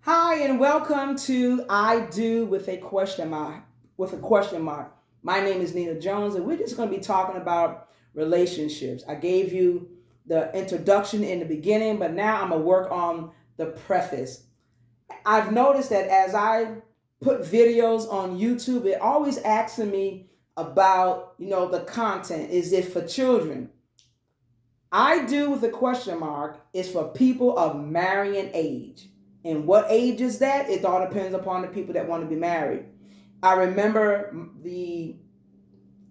Hi and welcome to I Do with a question mark. My name is Nina Jones, and we're just going to be talking about relationships. I gave you the introduction in the beginning, but now I'm gonna work on the preface. I've noticed that as I put videos on YouTube, it always asks me about the content. Is it for children? I do with a question mark is for people of marrying age. And what age is that? It all depends upon the people that want to be married. I remember the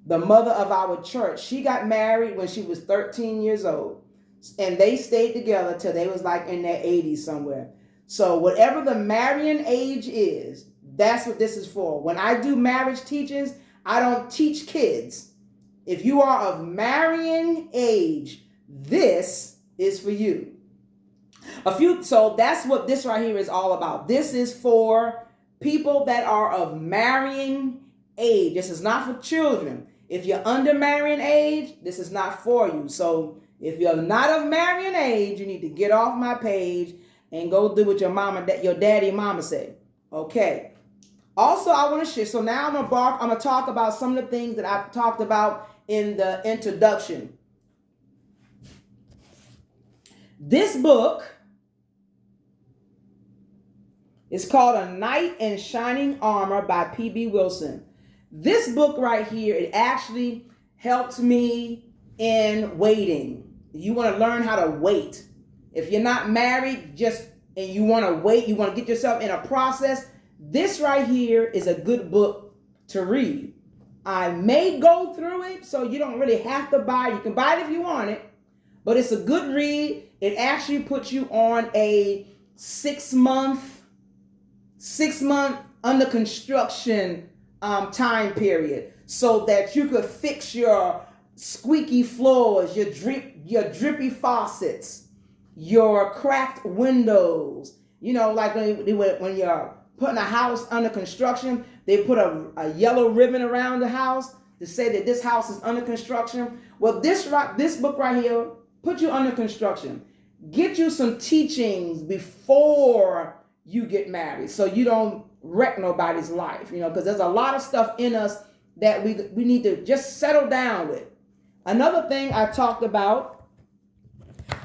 mother of our church. She got married when she was 13 years old. And they stayed together till they was like in their 80s somewhere. So whatever the marrying age is, that's what this is for. When I do marriage teachings, I don't teach kids. If you are of marrying age, this is for you. So that's what this right here is all about. This is for people that are of marrying age. This is not for children. If you're under marrying age, this is not for you. So if you're not of marrying age, you need to get off my page and go do what your daddy and mama say. Okay. Also, I want to share. So now I'm gonna talk about some of the things that I've talked about in the introduction. This book is called A Knight in Shining Armor by P.B. Wilson. This book right here, it actually helped me in waiting. You want to learn how to wait. If you're not married, and you want to wait, you want to get yourself in a process, this right here is a good book to read. I may go through it, so you don't really have to buy it. You can buy it if you want it, but it's a good read. It actually puts you on a 6-month under construction time period, so that you could fix your squeaky floors, your drippy faucets, your cracked windows. Like when you're putting a house under construction, they put a yellow ribbon around the house to say that this house is under construction. Well, this book right here put you under construction. Get you some teachings before you get married, so you don't wreck nobody's life, because there's a lot of stuff in us that we need to just settle down with. Another thing I talked about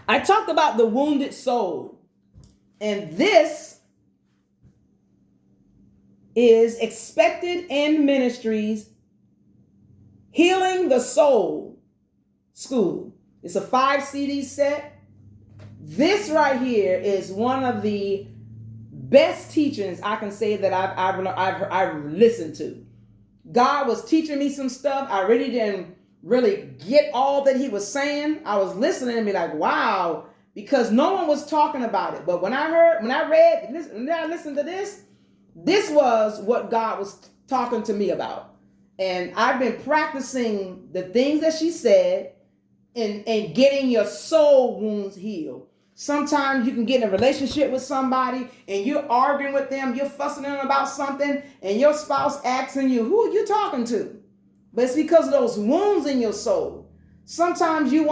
the wounded soul. And this is expected in ministries, Healing the Soul School. It's a 5 CD set. This right here is one of the best teachings I can say that I've listened to. God was teaching me some stuff. I really didn't get all that he was saying. I was listening and be like, wow, because no one was talking about it. But when I listened to this was what God was talking to me about. And I've been practicing the things that she said and getting your soul wounds healed. Sometimes you can get in a relationship with somebody and you're arguing with them, you're fussing them about something, and your spouse asking you, who are you talking to? But it's because of those wounds in your soul. Sometimes you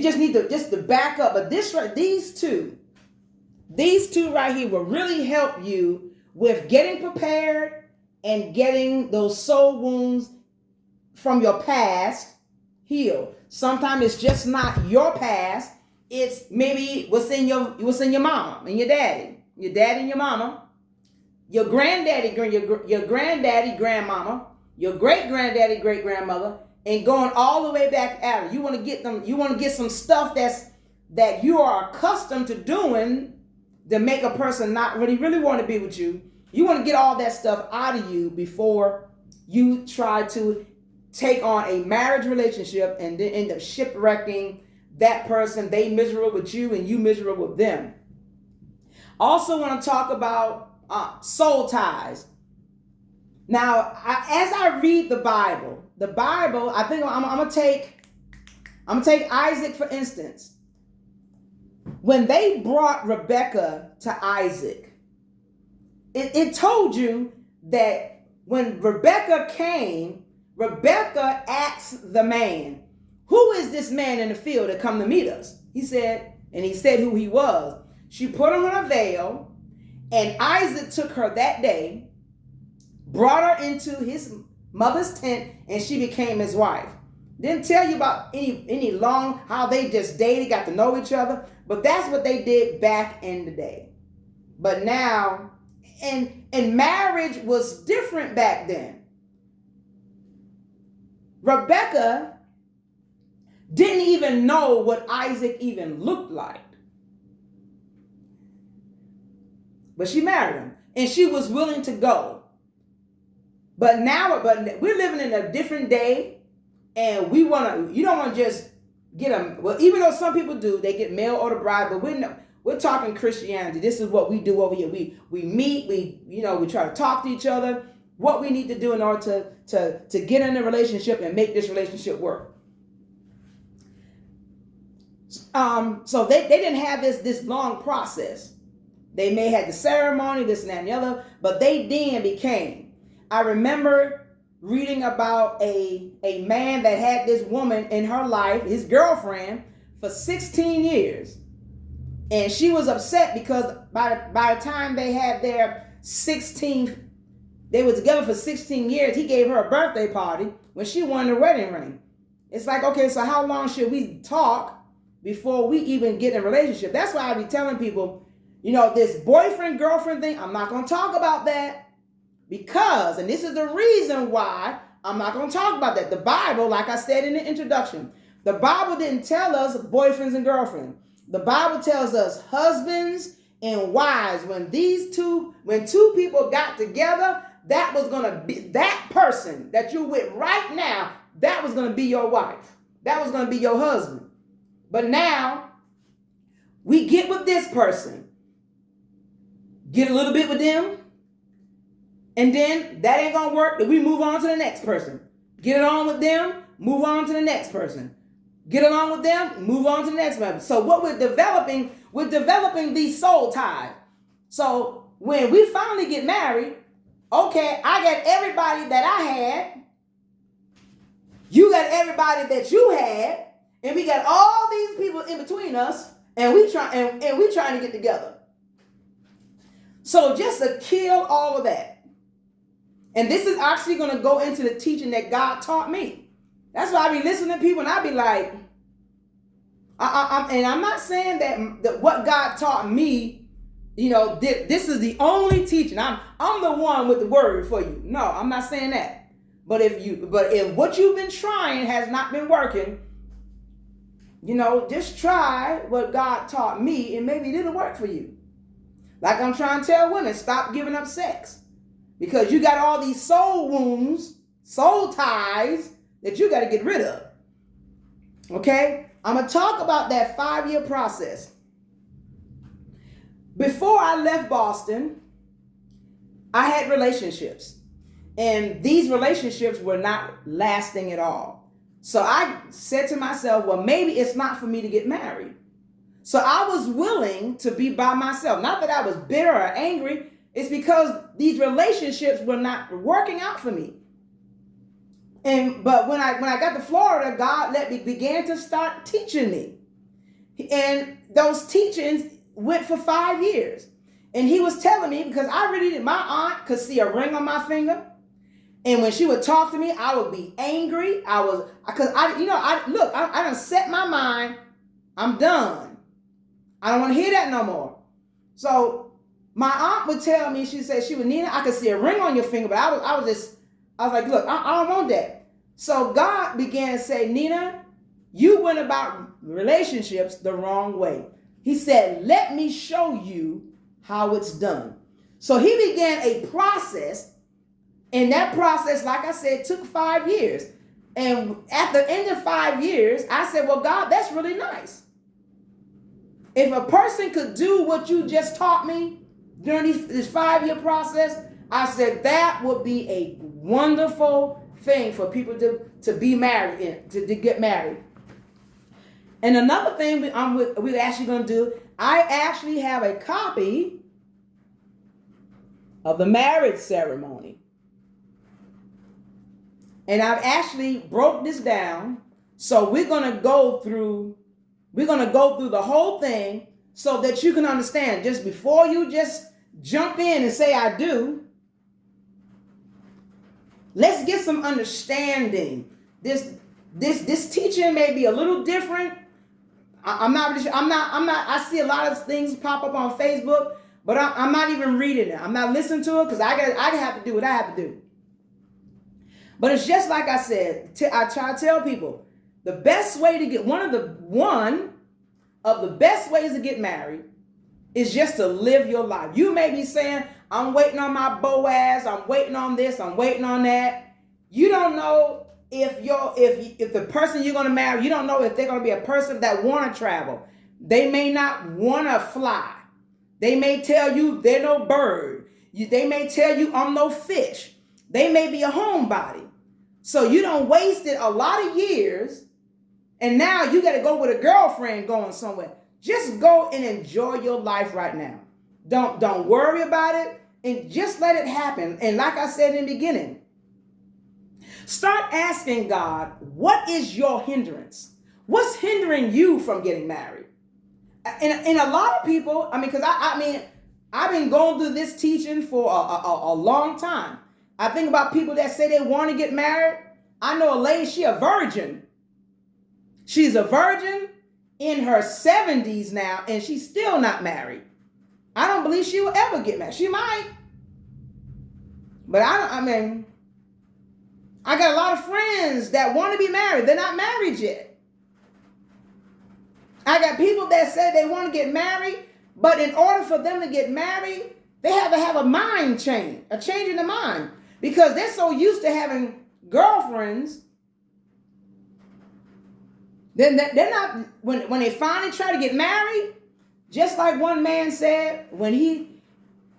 just need to back up. But these two right here will really help you with getting prepared and getting those soul wounds from your past healed. Sometimes it's just not your past. It's maybe what's in your mama and your daddy and your mama, your granddaddy, your granddaddy, grandmama, your great granddaddy, great grandmother, and going all the way back at it. You want to get them. You want to get some stuff that you are accustomed to doing to make a person not really want to be with you. You want to get all that stuff out of you before you try to take on a marriage relationship and then end up shipwrecking that person. They miserable with you and you miserable with them. Also want to talk about soul ties. Now, as I read the Bible, I think I'm gonna take Isaac for instance. When they brought Rebecca to Isaac, it told you that when Rebecca came, Rebecca asked the man, who is this man in the field that come to meet us? He said who he was. She put on her veil, and Isaac took her that day, brought her into his mother's tent, and she became his wife. Didn't tell you about any long, how they just dated, got to know each other, but that's what they did back in the day. But now, and marriage was different back then. Rebecca didn't even know what Isaac even looked like. But she married him, and she was willing to go. But we're living in a different day, and you don't want to just get them. Well, even though some people do, they get male or the bride, but we're talking Christianity. This is what we do over here. We meet, we try to talk to each other, what we need to do in order to get in a relationship and make this relationship work. So they didn't have this long process. They may have the ceremony, this and that and the other, but they then became. I remember reading about a man that had this woman in her life, his girlfriend, for 16 years. And she was upset because by the time they had their 16th, they were together for 16 years, he gave her a birthday party when she wanted a wedding ring. It's like, okay, so how long should we talk before we even get in a relationship? That's why I be telling people, this boyfriend-girlfriend thing, I'm not going to talk about that because, and this is the reason why I'm not going to talk about that. The Bible, like I said in the introduction, the Bible didn't tell us boyfriends and girlfriends. The Bible tells us husbands and wives. When two people got together, that was going to be that person that you're with right now, that was going to be your wife. That was going to be your husband. But now we get with this person, get a little bit with them, and then that ain't going to work. Then we move on to the next person. Get it on with them, move on to the next person. Get along with them, move on to the next one. So what we're developing these soul ties. So when we finally get married, okay, I got everybody that I had. You got everybody that you had. And we got all these people in between us. And we trying to get together. So just to kill all of that. And this is actually going to go into the teaching that God taught me. That's why I be listening to people and I be like, I'm not saying that what God taught me, this is the only teaching. I'm the one with the word for you. No, I'm not saying that. But if what you've been trying has not been working, just try what God taught me and maybe it'll work for you. Like I'm trying to tell women, stop giving up sex because you got all these soul wounds, soul ties that you got to get rid of. Okay? I'm going to talk about that 5-year process. Before I left Boston, I had relationships. And these relationships were not lasting at all. So I said to myself, well, maybe it's not for me to get married. So I was willing to be by myself. Not that I was bitter or angry. It's because these relationships were not working out for me. But when I got to Florida, God began to start teaching me. And those teachings went for 5 years. And he was telling me, because my aunt could see a ring on my finger. And when she would talk to me, I would be angry. I done set my mind. I'm done. I don't want to hear that no more. So my aunt would tell me, she said, Nina, I could see a ring on your finger, but I was like, look, I don't want that. So God began to say, Nina, you went about relationships the wrong way. He said, let me show you how it's done. So he began a process. And that process, like I said, took 5 years. And at the end of 5 years, I said, well, God, that's really nice. If a person could do what you just taught me during this 5-year process, I said that would be a wonderful thing for people to be married in, to get married. And another thing we're actually going to do, I actually have a copy of the marriage ceremony. And I've actually broke this down. So we're going to go through the whole thing so that you can understand. Just before you just jump in and say, I do, let's get some understanding. This teaching may be a little different. I'm not really sure. I see a lot of things pop up on Facebook, but I'm not even reading it. I'm not listening to it because I have to do what I have to do. But it's just like I said, I try to tell people, the best way to get, one of the best ways to get married is just to live your life. You may be saying, I'm waiting on my Boaz, I'm waiting on this, I'm waiting on that. You don't know if the person you're going to marry, you don't know if they're going to be a person that want to travel. They may not want to fly. They may tell you they're no bird. They may tell you I'm no fish. They may be a homebody. So you don't wasted a lot of years, and now you got to go with a girlfriend going somewhere. Just go and enjoy your life right now. Don't worry about it, and just let it happen. And like I said in the beginning, start asking God, what is your hindrance? What's hindering you from getting married? And a lot of people, because I've been going through this teaching for a long time. I think about people that say they want to get married. I know a lady, she a virgin. She's a virgin in her 70s now, and she's still not married. I don't believe she will ever get married. She might. But I got a lot of friends that want to be married. They're not married yet. I got people that say they want to get married, but in order for them to get married, they have to have a mind change, a change in the mind. Because they're so used to having girlfriends, then they're not, when they finally try to get married, just like one man said, when he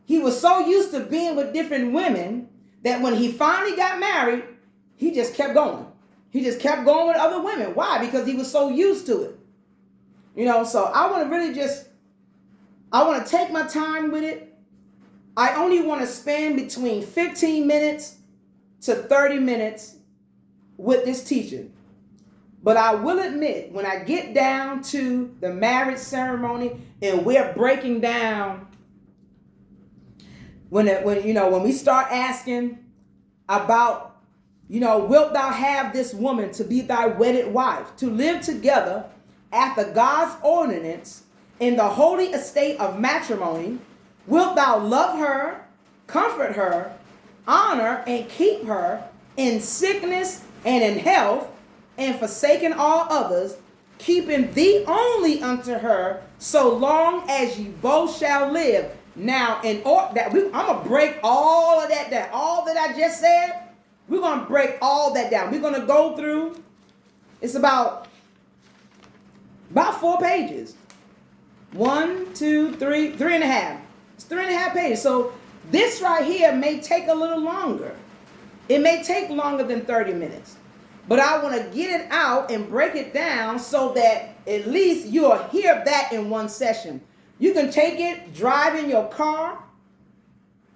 was so used to being with different women that when he finally got married, he just kept going. He just kept going with other women. Why? Because he was so used to it. So I want to really I want to take my time with it. I only want to spend between 15 minutes to 30 minutes with this teaching. But I will admit, when I get down to the marriage ceremony and we're breaking down, when we start asking about, wilt thou have this woman to be thy wedded wife, to live together after God's ordinance in the holy estate of matrimony? Wilt thou love her, comfort her, honor and keep her in sickness and in health, and forsaking all others, keeping thee only unto her, so long as ye both shall live? Now, I'm going to break all of that down. All that I just said, we're going to break all that down. We're going to go through, it's about 4 pages. 1, 2, 3, 3.5. It's 3.5 pages. So this right here may take a little longer. It may take longer than 30 minutes. But I want to get it out and break it down so that at least you'll hear that in one session. You can take it, drive in your car,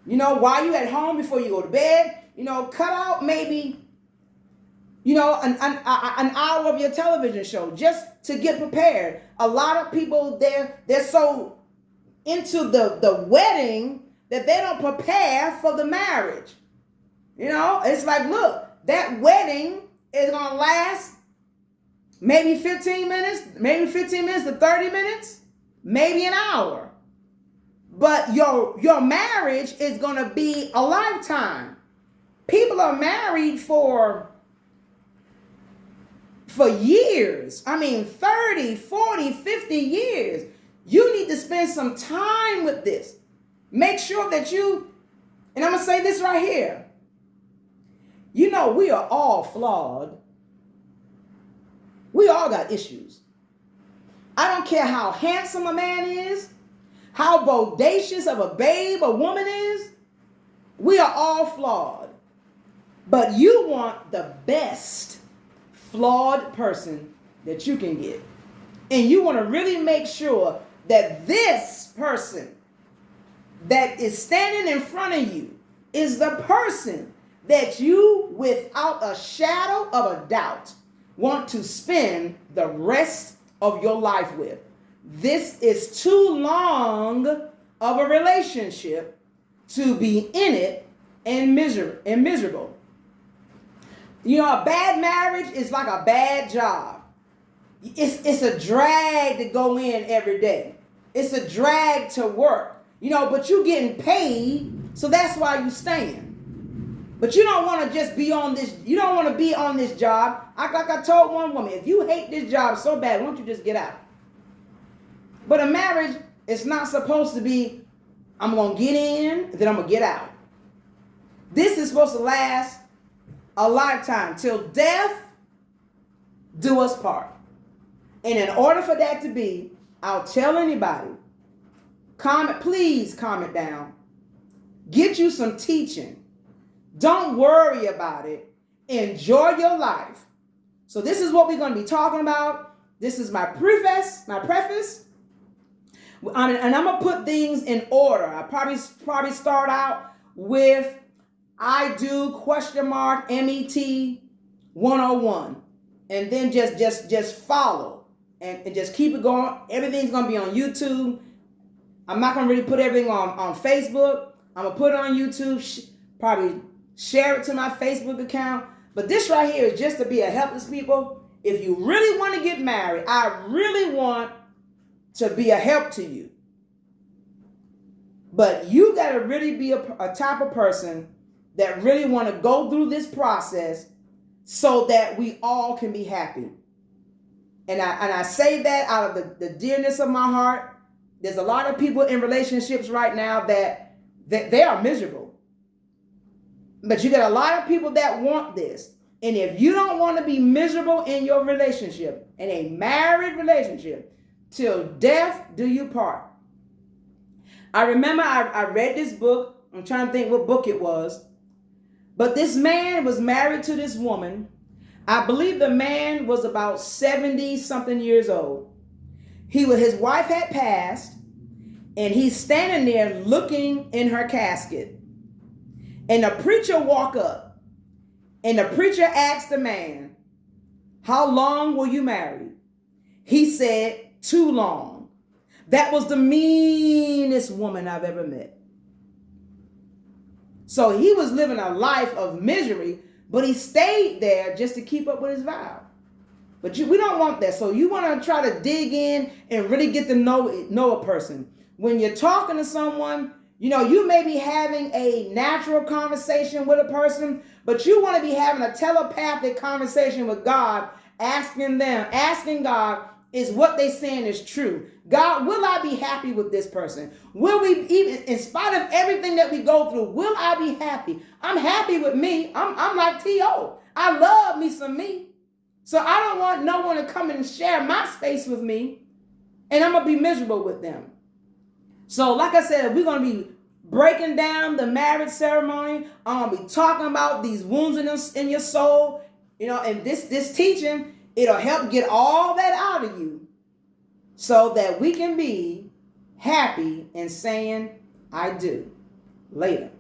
while you're at home before you go to bed. Cut out maybe, an hour of your television show just to get prepared. A lot of people, they're so into the wedding that they don't prepare for the marriage. It's like, look, that wedding is going to last maybe 15 minutes to 30 minutes, maybe an hour. But your marriage is going to be a lifetime. People are married for years. 30, 40, 50 years. You need to spend some time with this. Make sure that and I'm going to say this right here. We are all flawed. We all got issues. I don't care how handsome a man is, how bodacious of a babe a woman is. We are all flawed. But you want the best flawed person that you can get. And you want to really make sure that this person that is standing in front of you is the person that you, without a shadow of a doubt, want to spend the rest of your life with. this is too long of a relationship to be in it and miserable. You know, a bad marriage is like a bad job. It's a drag to go in every day. It's a drag to work. You know, but you're getting paid, so that's why you staying. But you don't want to just be on this, you don't want to be on this job. Like I told one woman, if you hate this job so bad, why don't you just get out? But a marriage is not supposed to be, I'm going to get in, then I'm going to get out. This is supposed to last a lifetime, till death do us part. And in order for that to be, I'll tell anybody, please comment down. Get you some teaching. Don't worry about it. Enjoy your life. So this is what we're going to be talking about. This is my preface. And I'm going to put things in order. I probably start out with I do M.E.T 101. And then just follow and just keep it going. Everything's going to be on YouTube. I'm not going to really put everything on Facebook. I'm going to put it on YouTube, probably share it to my Facebook account. But this right here is just to be a helpless people. If you really want to get married, I really want to be a help to you. But you got to really be a type of person that really want to go through this process so that we all can be happy. And I say that out of the dearness of my heart. There's a lot of people in relationships right now that they are miserable. But you got a lot of people that want this. And if you don't want to be miserable in your relationship, in a married relationship, till death do you part. I remember I read this book. I'm trying to think what book it was. But this man was married to this woman. I believe the man was about 70-something years old. His wife had passed, and he's standing there looking in her casket. And the preacher walked up, and the preacher asked the man, "How long were you married?" He said, "Too long." That was the meanest woman I've ever met. So he was living a life of misery, but he stayed there just to keep up with his vow. But we don't want that. So you want to try to dig in and really get to know a person. When you're talking to someone, you know, you may be having a natural conversation with a person, but you want to be having a telepathic conversation with God, asking God, is what they saying is true? God, will I be happy with this person? Will we, even in spite of everything that we go through, will I be happy? I'm happy with me. I'm like T.O. I love me some me. So I don't want no one to come and share my space with me, and I'm going to be miserable with them. So like I said, we're going to be breaking down the marriage ceremony. I'm going to be talking about these wounds in your soul. You know, and this teaching, it'll help get all that out of you so that we can be happy and saying, I do. Later.